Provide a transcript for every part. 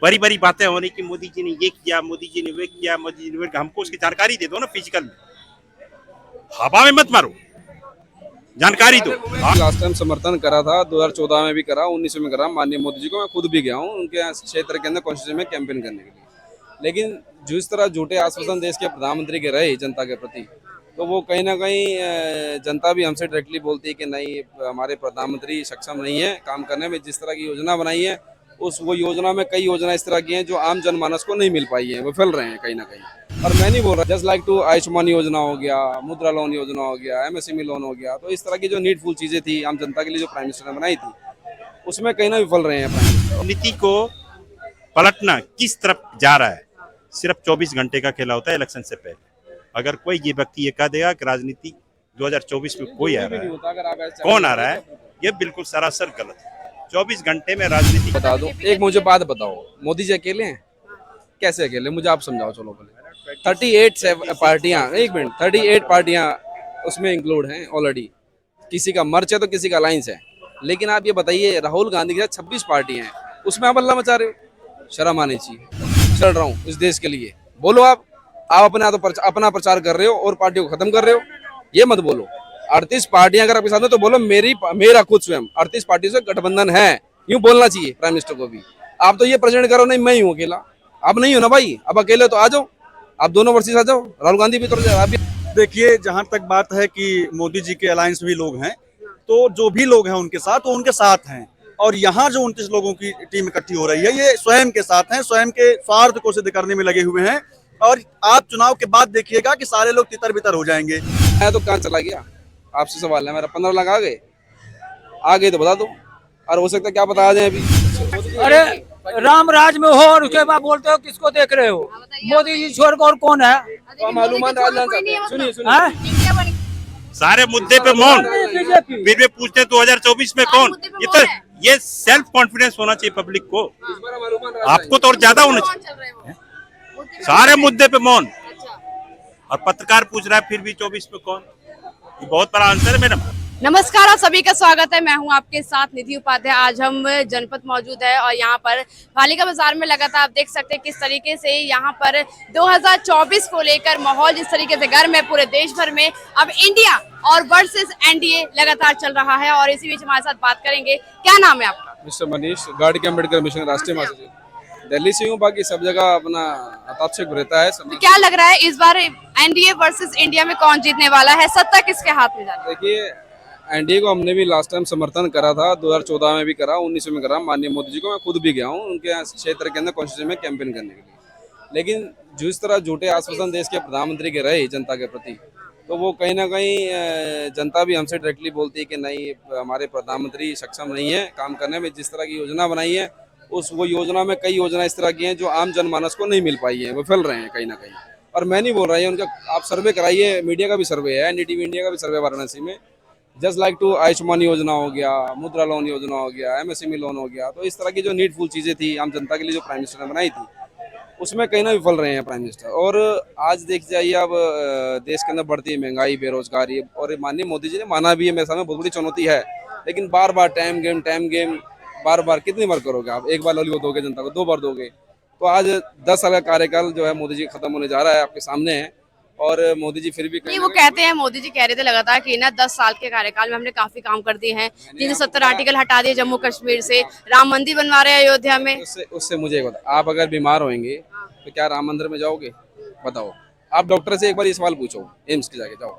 बड़ी बड़ी बातें होने की मोदी जी ने ये किया, मोदी जी ने वे किया, मोदी जी ने वे, हमको उसकी जानकारी दे दो ना फिजिकल में, हवा में मत मारो, जानकारी दो। लास्ट टाइम समर्थन करा था 2014 में भी करा, 19 में करा माननीय मोदी जी को। मैं खुद भी गया हूँ उनके यहाँ क्षेत्र के अंदर कॉन्स्टिट्यूशन में कैंपेन करने के लिए। लेकिन जिस तरह झूठे आश्वासन देश के प्रधानमंत्री के रहे जनता के प्रति, तो वो कहीं ना कहीं जनता भी हमसे डायरेक्टली बोलती है कि नहीं, हमारे प्रधानमंत्री सक्षम नहीं है काम करने में। जिस तरह की योजना बनाई है उस वो योजना में कई योजना इस तरह की हैं जो आम जनमानस को नहीं मिल पाई है, वो फैल रहे हैं कहीं ना कहीं। और मैं नहीं बोल रहा, जस्ट लाइक टू आयुष्मान योजना हो गया, मुद्रा लोन योजना हो गया, एमएसएमई लोन हो गया, तो इस तरह की जो नीडफुल चीजें थी आम जनता के लिए जो प्राइम मिनिस्टर ने बनाई थी, उसमें कहीं ना विफल रहे हैं प्राइम मिनिस्टर। नीति को पलटना किस तरफ जा रहा है, सिर्फ 24 घंटे का खेला होता है इलेक्शन से पहले। अगर कोई ये व्यक्ति ये कह देगा कि राजनीति 2024 में कोई आ रहा है, कौन आ रहा है, ये बिल्कुल सरासर गलत है। 24 घंटे में राजनीति बता दो, एक मुझे बात बताओ, मोदी जी अकेले हैं? कैसे अकेले, मुझे आप समझाओ। चलो पहले 38 पार्टियां, एक मिनट, 38 पार्टियां उसमें इंक्लूड हैं ऑलरेडी। किसी का मर्च है तो किसी का अलायंस है। लेकिन आप ये बताइए, राहुल गांधी के साथ 26 पार्टियां हैं, उसमें आप अल्लाह मचा रहे हो। शर्म आनी चाहिए। चल रहा हूँ इस देश के लिए, बोलो आप अपना प्रचार कर रहे हो और पार्टियों को खत्म कर रहे हो, ये मत बोलो। 38 पार्टियां अगर आपके साथ में, तो बोलो मेरा खुद स्वयं 38 पार्टियों से गठबंधन है, यूं बोलना चाहिए प्राइम मिनिस्टर को भी। आप तो ये प्रेजेंट करो, नहीं मैं ही हूँ अकेला। अब नहीं हो ना भाई, अब अकेले तो आ जाओ, आप दोनों वर्सेस आ जाओ, राहुल गांधी भी तो आप भी। देखिए, जहां तक बात है कि मोदी जी के अलायंस भी लोग हैं, तो जो भी लोग हैं उनके साथ, वो उनके साथ हैं। और यहाँ जो 29 लोगों की टीम इकट्ठी हो रही है, ये स्वयं के साथ हैं, स्वयं के स्वार्थ को सिद्ध करने में लगे हुए हैं। और आप चुनाव के बाद देखिएगा कि सारे लोग तितर बितर हो जाएंगे। मैं तो कहाँ चला गया, आपसे सवाल है मेरा। 15 लाख आ गए तो बता दो, और हो सकता है क्या पता आ जाए अभी। अरे राम राज में हो और उसके बाद बोलते हो किसको देख रहे हो? मोदी जी छोड़ और कौन है? तो मालूमात सुनिए हाँ? सारे मुद्दे पे मौन, बीजेपी फिर भी पूछते हैं 2024 में कौन। ये तो ये सेल्फ कॉन्फिडेंस होना चाहिए पब्लिक को, आपको तो और ज्यादा होना चाहिए। सारे मुद्दे पे मौन, और पत्रकार पूछ रहा है फिर भी 24 में कौन। ये बहुत बड़ा आंसर है मैडम। नमस्कार, आप सभी का स्वागत है। मैं हूं आपके साथ निधि उपाध्याय। आज हम जनपद मौजूद है और यहाँ पर पालिका बाजार में लगातार आप देख सकते हैं किस तरीके से यहाँ पर 2024 को लेकर माहौल जिस तरीके से गर्म है पूरे देश भर में। अब इंडिया और वर्सेस एनडीए लगातार चल रहा है और इसी बीच हमारे साथ बात करेंगे। क्या नाम है आपका? मिस्टर मनीष, गार्ड के अम्बेडकर मिशन राष्ट्रीय महासचिव। दिल्ली से हूँ, बाकी सब जगह अपना हताक्षेप रहता है। तो क्या लग रहा है इस बार एनडीए वर्सेस इंडिया में कौन जीतने वाला है? सत्ता किसके हाथ में जाती है? देखिए, एनडीए को हमने भी लास्ट टाइम समर्थन करा था, 2014 में भी करा, 19 में करा माननीय मोदी जी को। मैं खुद भी गया हूँ उनके यहाँ क्षेत्र के अंदर कॉन्स्टिट्यूशन में कैंपेन करने के लिए। लेकिन जिस तरह झूठे आश्वासन देश के प्रधानमंत्री के रहे जनता के प्रति, तो वो कहीं ना कहीं जनता भी हमसे डायरेक्टली बोलती है कि नहीं, हमारे प्रधानमंत्री सक्षम नहीं है काम करने में। जिस तरह की योजना बनाई है उस वो योजना में कई योजना इस तरह की हैं जो आम जनमानस को नहीं मिल पाई है, वो फैल रहे हैं कहीं ना कहीं। और मैं नहीं बोल रहा है, उनका आप सर्वे कराइए, मीडिया का भी सर्वे है, एनडीटीवी इंडिया का भी सर्वे वाराणसी में। जस्ट लाइक टू आयुष्मान योजना हो गया, मुद्रा लोन योजना हो गया, एमएसएमई लोन हो गया, तो इस तरह की जो नीडफुल चीजें थी आम जनता के लिए जो प्राइम मिनिस्टर ने बनाई थी, उसमें कहीं ना विफल रहे हैं प्राइम मिनिस्टर। और आज देख जाइए, अब देश के अंदर बढ़ती महंगाई, बेरोजगारी, और माननीय मोदी जी ने माना भी है मेरे सामने बहुत बड़ी चुनौती है। लेकिन बार बार टाइम गेम, बार बार कितनी बार करोगे आप? एक बार लॉलीपॉप दोगे जनता को, 2 बार दोगे? तो आज 10 साल का कार्यकाल जो है मोदी जी खत्म होने जा रहा है, आपके सामने है। और मोदी जी फिर भी नहीं, वो कहते हैं, मोदी जी कह रहे थे लगातार कि ना 10 साल के कार्यकाल में हमने काफी काम कर दिए हैं। 370 आर्टिकल हटा दिए जम्मू कश्मीर से, राम मंदिर बनवा रहे हैं अयोध्या में। उससे मुझे एक बता, आप अगर बीमार होंगे तो क्या राम मंदिर में जाओगे? बताओ। आप डॉक्टर से एक बार ये सवाल पूछो, एम्स के जाके जाओ,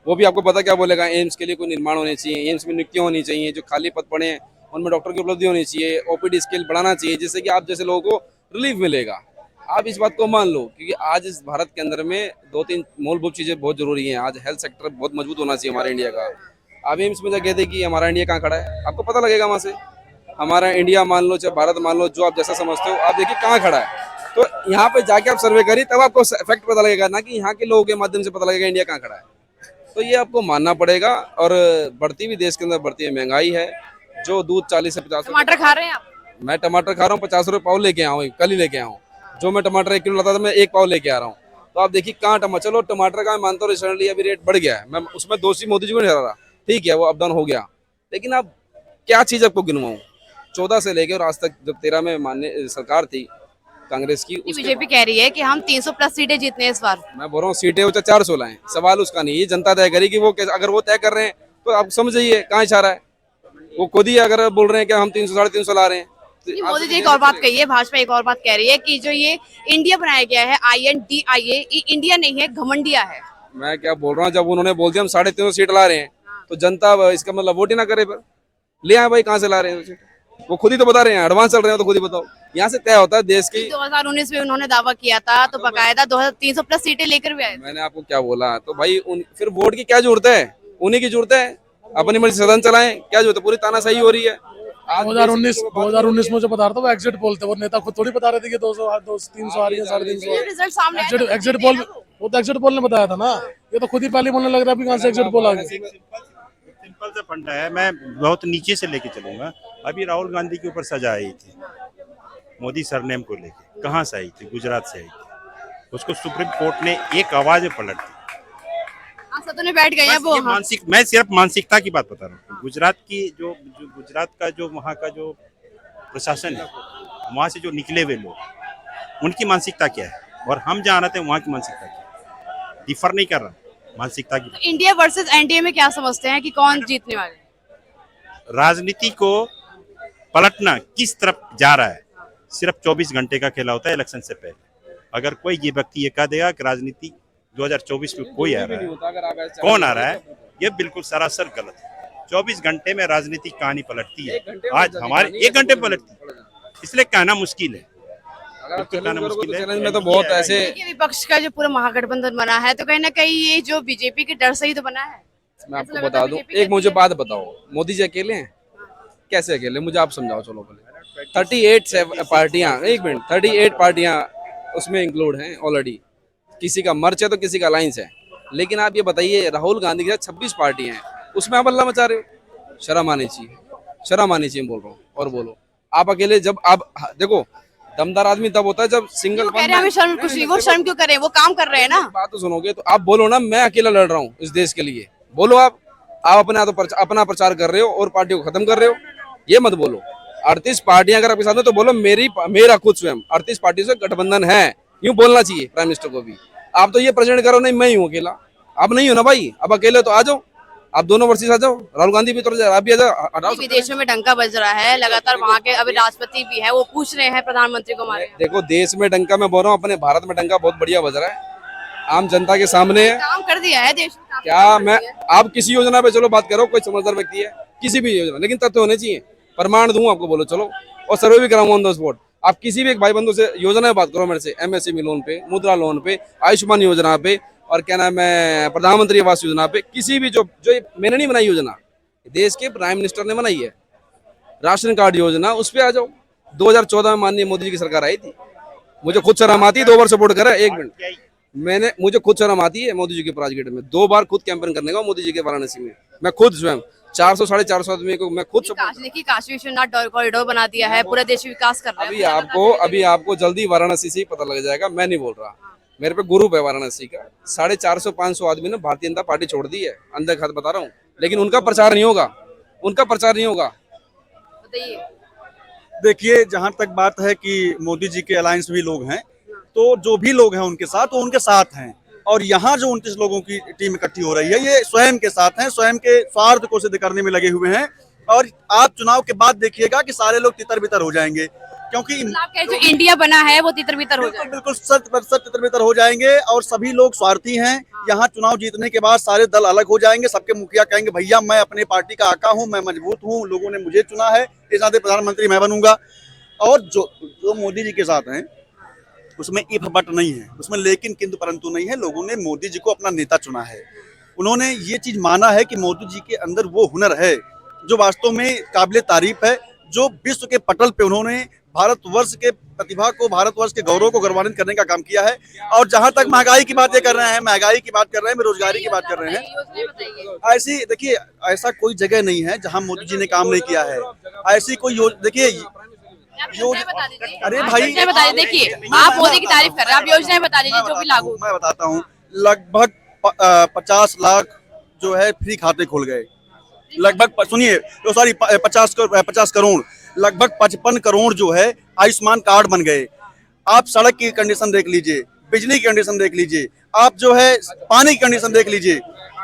वो भी आपको पता क्या बोलेगा, एम्स के लिए कोई निर्माण होने चाहिए, एम्स में नियुक्तियां होनी चाहिए, जो खाली पद पड़े हैं उनमें डॉक्टर की उपलब्धि होनी चाहिए, ओपीडी स्किल बढ़ाना चाहिए, जिससे कि आप जैसे लोगों को रिलीफ मिलेगा। आप इस बात को मान लो, क्योंकि आज इस भारत के अंदर में 2-3 मूलभूत चीजें बहुत जरूरी हैं। आज हेल्थ सेक्टर बहुत मजबूत होना चाहिए हमारे इंडिया का। आप एम्स में जाके देखिए कि हमारा इंडिया कहाँ खड़ा है, आपको पता लगेगा वहाँ से। हमारा इंडिया मान लो, चाहे भारत मान लो, जो आप जैसा समझते हो, आप देखिए कहाँ खड़ा है। तो यहाँ पे जाके आप सर्वे करिए, तब आपको फैक्ट पता लगेगा, ना कि यहाँ के लोगों के माध्यम से पता लगेगा इंडिया कहाँ खड़ा है। तो ये आपको मानना पड़ेगा। और बढ़ती हुई देश के अंदर बढ़ती हुई महंगाई है, जो दूध 40 से 50 टमाटर खा रहे हैं आप? मैं टमाटर खा रहा हूँ, 50 रुपये पाव लेके आया हूँ, कल ही लेके आया हूँ। जो मैं टमाटर 1 किलो लाता था, मैं 1 पाव लेके आ रहा हूँ। तो आप देखिए कहाँ टमाटर, चलो टमाटर का मैं मानता हूँ रिसेंटली अभी रेट बढ़ गया है, मैं उसमें दोषी मोदी जी को नहीं ठहरा रहा, ठीक है वो अप डाउन हो गया। लेकिन अब क्या चीज़ आपको गिनवाऊँ, 14 से लेके और आज तक जब 13 में माननीय सरकार थी, कांग्रेस की। उसके बीजेपी कह रही है कि हम 300 प्लस सीटें जीतने हैं इस बार। मैं बोल रहा हूँ सीटें वो 416 हैं, सवाल उसका नहीं, ये जनता तय करेगी। वो अगर वो तय कर रहे हैं तो आप समझिए कहाँ इशारा है। वो खुद ही अगर बोल रहे हैं कि हम 300 350 ला रहे हैं नहीं, मोदी जी एक और बात कही है, भाजपा एक और बात कह रही है कि जो ये इंडिया बनाया गया है INDIA, ये इंडिया नहीं है, घमंडिया है। मैं क्या बोल रहा हूँ, जब उन्होंने बोल दिया हम 350 सीट ला रहे हैं तो जनता इसका मतलब वोट ही ना करे। पर ले आए भाई, कहाँ से ला रहे हैं सीट? वो खुद ही तो बता रहे हैं, एडवांस चल रहे हैं तो खुद ही बताओ। यहाँ से तय होता है देश की। 2019 में उन्होंने दावा किया था तो बकायदा 300 प्लस सीटें लेकर भी आए थे। मैंने आपको क्या बोला, तो भाई फिर वोट की क्या जरूरत है? उन्हीं की जरूरत है, अपनी मर्जी सदन चलाएं, क्या जरूरत है? पूरी तानाशाही हो रही है। 2019 मुझे बता रहा था, वो एग्जिट पोल थे, वो नेता खुद थोड़ी बता रहे थे कि 200 300 आ रही है, 350 रिजल्ट सामने आया था, एग्जिट पोल, वो तो एग्जिट पोल ने बताया था ना। ये तो खुद ही पहले बोलने लग रहा है अभी कहाँ से एग्जिट पोल आ गया। सिंपल सा फंडा है, मैं बहुत नीचे से लेके चलूंगा। अभी राहुल गांधी के ऊपर सजा आई थी मोदी सरनेम को लेके, कहाँ से आई थी? गुजरात से आई थी। उसको सुप्रीम कोर्ट ने एक आवाज में पलट दी। सदन में बैठ गए हैं वो। मानसिक, मैं सिर्फ मानसिकता की बात बता रहा हूँ। गुजरात की जो गुजरात का जो वहाँ का जो प्रशासन है, वहाँ से जो निकले हुए लोग, उनकी मानसिकता क्या है और हम जहाँ रहते हैं वहाँ की मानसिकता क्या है? डिफर नहीं कर रहा मानसिकता की। इंडिया वर्सेस एनडीए में क्या समझते हैं कि कौन जीतने वाले? राजनीति को पलटना किस तरफ जा रहा है, सिर्फ 24 घंटे का खेला होता है इलेक्शन से पहले। अगर कोई ये व्यक्ति ये कह देगा कि राजनीति 2024 में कोई आ रहा है, कौन आ रहा है, ये बिल्कुल सरासर गलत है। 24 घंटे में राजनीतिक कहानी पलटती है, आज हमारे 1 घंटे पलटती है, इसलिए कहना मुश्किल है। चैलेंज में तो बहुत ऐसे। विपक्ष का जो पूरा महागठबंधन बना है तो कहीं ना कहीं ये जो बीजेपी के डर से ही तो बना है। मैं आपको बता दूं, एक मुझे बात बताओ, मोदी जी अकेले हैं? कैसे अकेले? मुझे आप समझाओ। चलो पहले 38 पार्टियां, 1 मिनट, 38 पार्टियां उसमें इंक्लूड हैं ऑलरेडी। किसी का मर्च है तो किसी का अलायंस है। लेकिन आप ये बताइए, राहुल गांधी के साथ 26 पार्टियां हैं, उसमें आप अल्लाह मचा रहे हो। शर्म आनी चाहिए, शर्म आनी चाहिए बोल रहा हूँ। और बोलो आप अकेले, जब आप देखो दमदार आदमी तब होता है जब सिंगल। कह रहे हैं हमें शर्म कुछ नहीं, वो शर्म क्यों करें, वो काम कर रहे हैं ना। बात तो सुनोगे तो आप बोलो ना, मैं अकेला लड़ रहा हूँ इस देश के लिए। बोलो आप अपना प्रचार कर रहे हो और पार्टियों को खत्म कर रहे हो, ये मत बोलो। 38 पार्टियां अगर आपके साथ में तो बोलो मेरा खुद स्वयं 38 पार्टियों से गठबंधन है, यूं बोलना चाहिए प्राइम मिनिस्टर को भी। आप तो ये प्रेजेंट करो नहीं मैं ही हूँ अकेला, आप नहीं हो ना भाई, अब अकेले तो आ जाओ, आप दोनों वर्सेस आ जाओ। राहुल गांधी भी तो आप भी आ जाओ। विदेशों में डंका बज रहा है लगातार, वहाँ के अभी राष्ट्रपति भी है, वो पूछ रहे हैं प्रधानमंत्री को मारे। देखो देश में डंका, मैं बोल रहा हूँ अपने भारत में डंका बहुत बढ़िया बज रहा है, आम जनता के सामने है। काम कर दिया है देश में। क्या मैं आप किसी योजना पे चलो बात करो, कोई समझदार व्यक्ति है किसी भी योजना, लेकिन तथ्य होने चाहिए। प्रमाण दूं आपको, बोलो चलो, और सर्वे भी कराऊंगा ऑन द स्पॉट। आप किसी भी एक भाई बंधु से योजना में बात करो मेरे से, MSME लोन पे, मुद्रा लोन पे, आयुष्मान योजना पे, और क्या नाम है प्रधानमंत्री आवास योजना पे, किसी भी जो मैंने नहीं बनाई योजना, देश के प्राइम मिनिस्टर ने बनाई है, राशन कार्ड योजना, उस पे आ जाओ। 2014 में माननीय मोदी जी की सरकार आई थी, मुझे खुद शर्म आती है 2 बार सपोर्ट करा। 1 मिनट, मुझे खुद शर्म आती है मोदी जी के राजगीर में 2 बार खुद कैंपेन करने का, मोदी जी के वाराणसी में। मैं खुद स्वयं 400 साढ़े 400 आदमी को मैं खुद काशी विश्वनाथ कॉरिडोर बना दिया है, पूरे देश विकास कर रहा है। अभी आपको जल्दी वाराणसी से ही पता लग जाएगा, मैं नहीं बोल रहा, मेरे पे ग्रुप है वाराणसी का। 450-500 आदमी ने भारतीय जनता पार्टी छोड़ दी है, अंदर खाते बता रहा हूँ, लेकिन उनका प्रचार नहीं होगा, उनका प्रचार नहीं होगा। देखिए, जहां तक बात है कि मोदी जी के अलायंस भी लोग हैं, तो जो भी लोग हैं उनके साथ, वो उनके साथ हैं। और यहाँ जो 29 लोगों की टीम इकट्ठी हो रही है, ये स्वयं के साथ हैं, स्वयं के स्वार्थ को सिद्ध करने में लगे हुए हैं। और आप चुनाव के बाद देखिएगा कि सारे लोग तितर बितर हो जाएंगे, क्योंकि जो इंडिया बना है वो तितर बितर हो जाएगा। बिल्कुल 100% तितर बितर हो जाएंगे, और सभी लोग स्वार्थी हैं। यहाँ चुनाव जीतने के बाद सारे दल अलग हो जाएंगे, सबके मुखिया कहेंगे भैया मैं अपने पार्टी का आका हूँ, मैं मजबूत हूँ, लोगों ने मुझे चुना है, इस नाते प्रधानमंत्री मैं बनूंगा। और जो मोदी जी के साथ हैं उसमें इफ बट नहीं है, उसमें लेकिन किंतु परंतु नहीं है। लोगों ने मोदी जी को अपना नेता चुना है, उन्होंने ये चीज माना है कि मोदी जी के अंदर वो हुनर है जो वास्तव में काबिले तारीफ है, जो विश्व के पटल पे उन्होंने भारतवर्ष के प्रतिभा को, भारतवर्ष के गौरव को गौरवान्वित करने का काम किया है। और जहां तक महंगाई की बात कर रहे हैं, महंगाई की बात कर रहे हैं, बेरोजगारी की बात कर रहे हैं, ऐसी देखिए ऐसा कोई जगह नहीं है जहां मोदी जी ने काम नहीं किया है। ऐसी कोई देखिए अरे भाई बता दीजिए, देखिए आप मोदी की तारीफ कर रहे हैं, आप योजनाएं बता दीजिए जो भी लागू। मैं बताता हूँ, लगभग 50 लाख जो है फ्री खाते खुल गए, लगभग सुनिए तो सॉरी 50 करोड़, लगभग 55 करोड़ जो है आयुष्मान कार्ड बन गए। आप सड़क की कंडीशन देख लीजिए, बिजली की कंडीशन देख लीजिए, आप जो है पानी की कंडीशन देख लीजिए।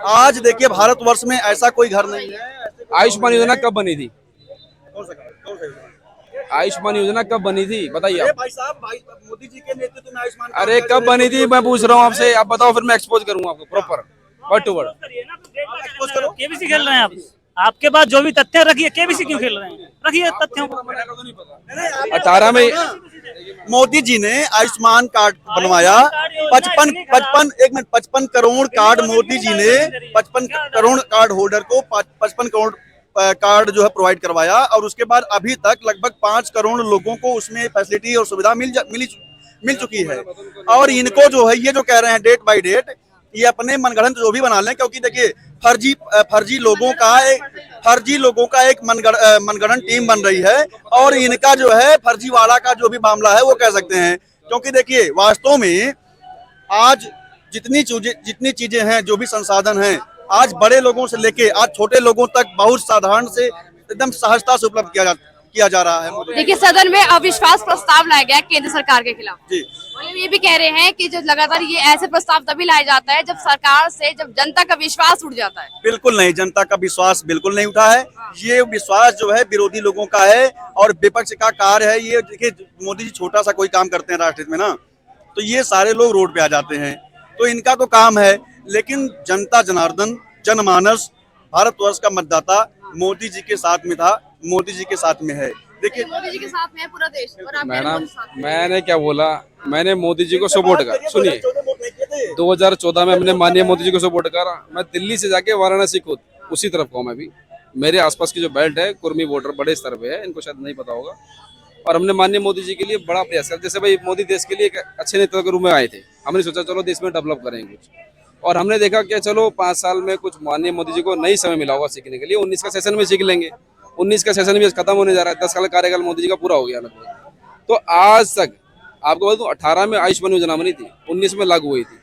आज देखिए भारतवर्ष में ऐसा कोई घर नहीं है। आयुष्मान योजना कब बनी थी? कौन सा योजना? आयुष्मान योजना कब बनी थी बताइए अरे आप। भाई साहब, भाई मोदी जी के नेतृत्व में आयुष्मान अरे कब बनी थी मैं पूछ रहा हूँ आपसे, आप बताओ, फिर मैं एक्सपोज करूंगा आपको proper word to word. Expose करो। केबीसी खेल रहे हैं आप। आपके पास जो भी तथ्य रखिए, केबीसी क्यों खेल रहे हैं? रखिए तथ्यों को। 18 में मोदी जी ने आयुष्मान कार्ड बनवाया। 55 करोड़ कार्ड मोदी जी ने 55 करोड़ कार्ड होल्डर को 55 करोड़ कार्ड जो है प्रोवाइड करवाया, और उसके बाद अभी तक लगभग 5 करोड़ लोगों को उसमें फैसिलिटी और सुविधा मिल चुकी है। और इनको जो है ये जो कह रहे हैं डेट बाय डेट, ये अपने मनगढ़ंत जो भी बना लें, क्योंकि देखिए फर्जी लोगों का एक मनगढ़ंत टीम बन रही है, और इनका जो है फर्जीवाड़ा का जो भी मामला है वो कह सकते हैं। क्योंकि देखिए वास्तव में आज जितनी चीजें हैं, जो भी संसाधन हैं, आज बड़े लोगों से लेके आज छोटे लोगों तक बहुत साधारण से एकदम सहजता से उपलब्ध किया जा रहा है। देखिए सदन में अविश्वास प्रस्ताव लाया गया केंद्र सरकार के खिलाफ जी। और ये भी कह रहे हैं कि जो लगातार ये ऐसे प्रस्ताव तभी लाया जाता है जब जनता का विश्वास उठ जाता है। बिल्कुल नहीं, जनता का विश्वास बिल्कुल नहीं उठा है। ये विश्वास जो है विरोधी लोगों का है और विपक्ष का कार्य है। ये देखिए मोदी जी छोटा सा कोई काम करते हैं राष्ट्र हित में ना, तो ये सारे लोग रोड पे आ जाते हैं, तो इनका तो काम है। लेकिन जनता जनार्दन, जनमानस, भारतवर्ष का मतदाता मोदी जी के साथ में था, मोदी जी के साथ में है। देखिए मोदी जी के साथ में है पूरा देश और आप मैडम, मैंने क्या बोला, मैंने मोदी जी को सपोर्ट करा। सुनिए, 2014 में हमने माननीय मोदी जी को सपोर्ट करा। मैं दिल्ली से जाके वाराणसी खुद उसी तरफ का हूँ। मैं भी, मेरे आसपास की जो बेल्ट है कुर्मी बॉर्डर बड़े स्तर पे है, इनको शायद नहीं पता होगा। और हमने माननीय मोदी जी के लिए बड़ा प्रयास किया। जैसे भाई मोदी देश के लिए एक अच्छे नेता के रूप में आए थे, हमने सोचा चलो देश में डेवलप करेंगे कुछ, और हमने देखा कि चलो 5 साल में कुछ माननीय मोदी जी को नई समय मिला होगा सीखने के लिए। 19 का सेशन में सीख लेंगे। 19 का सेशन भी खत्म होने जा रहा है, 10 साल कार्यकाल मोदी जी का पूरा हो गया लगभग। तो आज तक आपको बता दूं, 18 में आयुष्मान योजना बनी थी, 19 में लागू हुई थी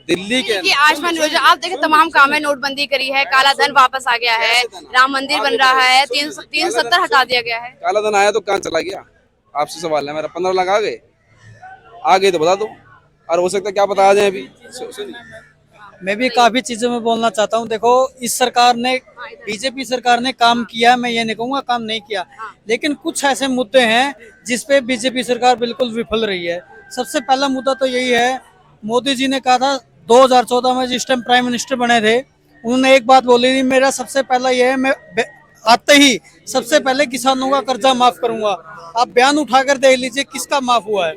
दिल्ली के। आयुष्मान योजना आप देखें तमाम काम है, नोटबंदी करी है, काला धन वापस आ गया है, राम मंदिर बन रहा है, 370 हटा दिया गया है। काला धन आया तो कहाँ चला गया, आपसे सवाल है मेरा। 15 लाख आ गए तो बता दो, और हो सकता है क्या पता आ जाए अभी। मैं भी काफी चीजों में बोलना चाहता हूं। देखो, इस सरकार ने, बीजेपी सरकार ने काम किया, मैं ये नहीं कहूंगा काम नहीं किया, लेकिन कुछ ऐसे मुद्दे हैं जिसपे बीजेपी सरकार बिल्कुल विफल रही है। सबसे पहला मुद्दा तो यही है, मोदी जी ने कहा था 2014 में जिस टाइम प्राइम मिनिस्टर बने थे, उन्होंने एक बात बोली थी, मेरा सबसे पहला यह है, मैं आते ही सबसे पहले किसानों का कर्जा माफ करूंगा। आप बयान उठाकर देख लीजिए किसका माफ हुआ है,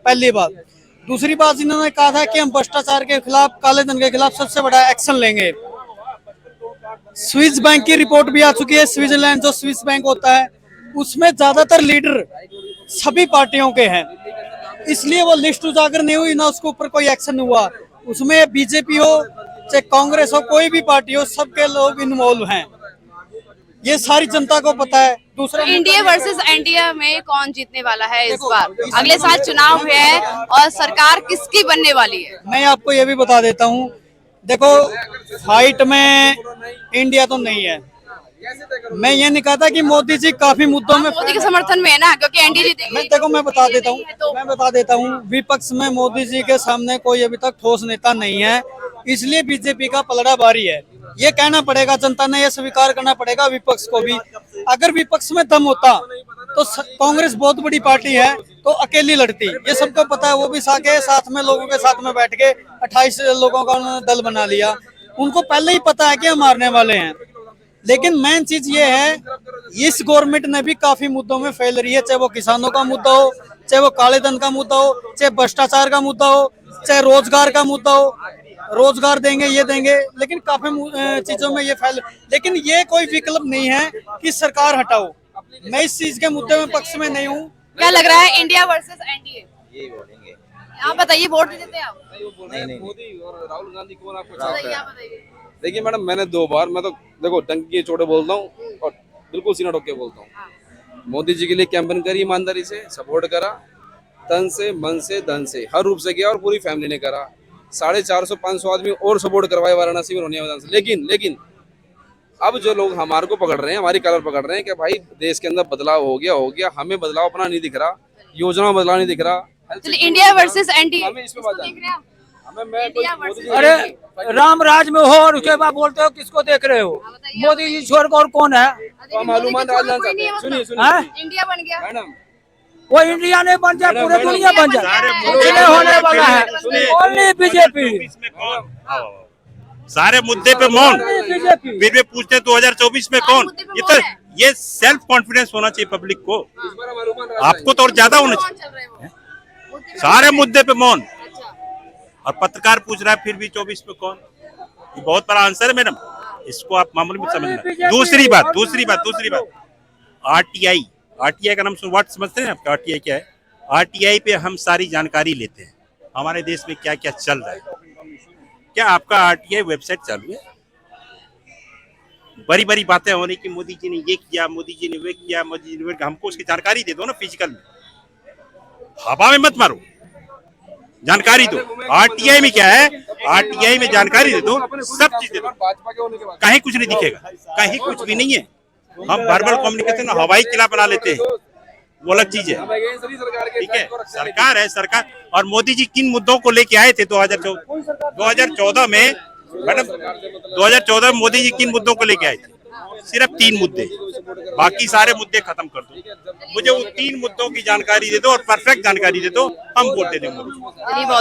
पहली बात। दूसरी बात इन्होंने कहा था कि हम भ्रष्टाचार के खिलाफ, काले धन के खिलाफ सबसे बड़ा एक्शन लेंगे। स्विस बैंक की रिपोर्ट भी आ चुकी है। स्विट्जरलैंड जो स्विस बैंक होता है, उसमें ज्यादातर लीडर सभी पार्टियों के हैं, इसलिए वो लिस्ट उजागर नहीं हुई, ना उसके ऊपर कोई एक्शन हुआ। उसमें बीजेपी हो चाहे कांग्रेस हो, कोई भी पार्टी हो, सबके लोग इन्वॉल्व हैं, ये सारी जनता को पता है। दूसरा, इंडिया वर्सेस एनडीए में कौन जीतने वाला है इस बार? अगले साल चुनाव है और सरकार किसकी बनने वाली है? मैं आपको ये भी बता देता हूँ, देखो फाइट में इंडिया तो नहीं है। मैं ये नहीं कहता कि मोदी जी काफी मुद्दों में मोदी के समर्थन में है ना, क्योंकि एनडीए जीतेगी। मैं देखो मैं बता देता हूँ विपक्ष में मोदी जी के सामने कोई अभी तक ठोस नेता नहीं है, इसलिए बीजेपी का पलड़ा भारी है। ये कहना पड़ेगा, जनता ने ये स्वीकार करना पड़ेगा विपक्ष को भी। अगर विपक्ष में दम होता तो कांग्रेस बहुत बड़ी पार्टी है, तो अकेली लड़ती, ये सबको पता है। वो भी साथ में लोगों के साथ में बैठ के 28 लोगों का उन्होंने दल बना लिया। उनको पहले ही पता है कि हम मारने वाले हैं। लेकिन मेन चीज ये है, इस गवर्नमेंट ने भी काफी मुद्दों में फेल रही है, चाहे वो किसानों का मुद्दा हो, चाहे वो काले धन का मुद्दा हो, चाहे भ्रष्टाचार का मुद्दा हो, चाहे रोजगार का मुद्दा हो। रोजगार देंगे, ये देंगे, लेकिन काफी चीजों में ये फेल। लेकिन ये कोई विकल्प नहीं है कि सरकार हटाओ। मैं इस चीज के मुद्दे में पक्ष में नहीं हूँ। क्या लग रहा है, इंडिया वर्सेस एनडीए? आप बताइए, वोट देते हैं आप? नहीं। मोदी और राहुल गांधी कौन आपको बताइए, आप बताइए। देखिए मैडम, मैंने 2 बार, मैं तो देखो टंकी के चोटे बोलता हूँ और बिल्कुल सीना ठोक के बोलता हूँ। मोदी जी के लिए कैंपेन करी, ईमानदारी से सपोर्ट करा, तन से, मन से, धन से, हर रूप से किया, और पूरी फैमिली ने करा। 450-500 आदमी और सपोर्ट करवाए वाराणसी में, रोनिया मैदान से। लेकिन अब जो लोग हमारे को पकड़ रहे हैं, हमारी कलर पकड़ रहे हैं कि भाई देश के अंदर बदलाव हो गया, हमें बदलाव अपना नहीं दिख रहा, योजना में बदलाव नहीं दिख रहा, चलिए इंडिया वर्सेस एनडी हमें इस पे बात देख रहे हैं आप? हमें मैं इंडिया मोदी जी- अरे राम राज में हो और उसके बाद बोलते हो किसको देख रहे हो? मोदी जी छोड़ कर और कौन है? तो हम मालूमात आज जान सकते हैं। सुनिए सुनिए हाँ? इंडिया बन गया मैडम, वो इंडिया नहीं बन जाए, पूरे दुनिया बन जाए, सारे कुछ नहीं होने वाला है। ओनली बीजेपी, में कौन? सारे मुद्दे पे मौन, बीजेपी। फिर भी पूछते हैं 2024 में सारे कौन? मुद्दे पे ये मौन तो है। ये सेल्फ कॉन्फिडेंस होना चाहिए पब्लिक को। इस बार मालूमात आपको तो और ज्यादा होना कौन चाहिए। चल रहे हो? मुद्दे पे सारे मुद्दे पे मौन, अच्छा और पत्रकार पूछ रहा है फिर भी 24 में कौन? ये बहुत बड़ा आंसर है मैडम, इसको आप मामूली में समझना। दूसरी बात आरटीआई का नाम सुन, व्हाट समझते हैं आपका आरटीआई क्या है? आरटीआई पे हम सारी जानकारी लेते हैं, हमारे देश में क्या क्या चल रहा है। क्या आपका आरटीआई वेबसाइट चालू है? बड़ी बड़ी बातें होने की, मोदी जी ने ये किया, मोदी जी ने वे किया, मोदी जी ने वे, हमको उसकी जानकारी दे दो ना फिजिकल में, हवा में मत मारो, जानकारी दो। आरटीआई में क्या है? आरटीआई में जानकारी दे दो, सब चीज दे दो, भाजपा के होने के बाद कहीं कुछ नहीं दिखेगा, कहीं कुछ भी नहीं है। हम वर्बल कम्युनिकेशन हवाई किला बना लेते हैं, वो अलग चीज है। हम अगेंस्ट नहीं सरकार के, ठीक है, देश को रक्षा सरकार है सरकार। और मोदी जी किन मुद्दों को लेके आए थे 2014 में? मैडम 2014 में मोदी जी किन मुद्दों को लेके आए थे? सिर्फ 3 मुद्दे, बाकी सारे मुद्दे खत्म कर दो। मुझे वो 3 मुद्दों की जानकारी दे दो और परफेक्ट जानकारी दे दो, हम वोट दे देंगे। चलिए बहुत